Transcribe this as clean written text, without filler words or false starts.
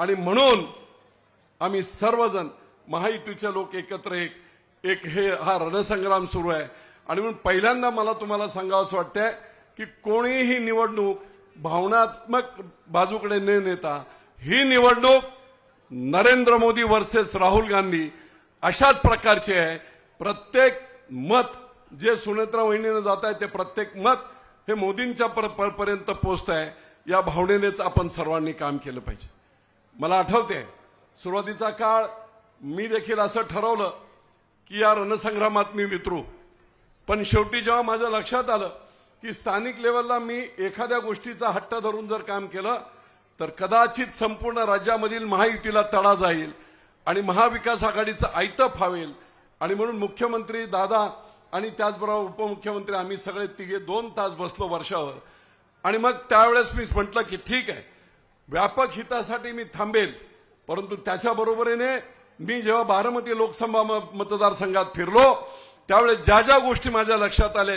आणि म्हणून आम्ही सर्वजण महायुतीचे लोक एकत्र एक हा रणसंग्राम सुरू आहे। आणि म्हणून पहिल्यांदा मला तुम्हाला सांगावंसं वाटतंय की कोणीही निवडणूक भावनात्मक बाजूकडे न नेता ही निवडणूक नरेंद्र मोदी वर्सेस राहुल गांधी अशाच प्रकारची आहे। प्रत्येक मत जे सुनेत्रा वहिनीने जात आहे ते प्रत्येक मत हे मोदींच्या पर्यंत पोहोचत आहे। या भावनेनेच आपण सर्वांनी काम केलं पाहिजे। मला आठवते सुरुवातीचा काळ मी देखील असं ठरवलं की या रणसंग्रामात मी वितरू, पण शेवटी जेव्हा माझ्या लक्षात आलं की स्थानिक लेवलला मी एखाद्या गोष्टीचा हट्ट धरून जर काम केलं तर कदाचित संपूर्ण राज्यामधील महायुतीला तडा जाईल आणि महाविकास आघाडीचं आयतं फावेल। आणि म्हणून मुख्यमंत्री दादा आणि त्याचबरोबर उपमुख्यमंत्री आम्ही सगळे तिघे 2 तास बसलो वर्षावर। आणि मग त्यावेळेस मी म्हटलं की ठीक आहे, व्यापक हितासाठी मी थांबेल, परंतु त्याच्या बरोबरीने मी जेव्हा बारामती लोकसभा मतदारसंघात फिरलो त्यावेळेस ज्या ज्या गोष्टी माझ्या लक्षात आल्या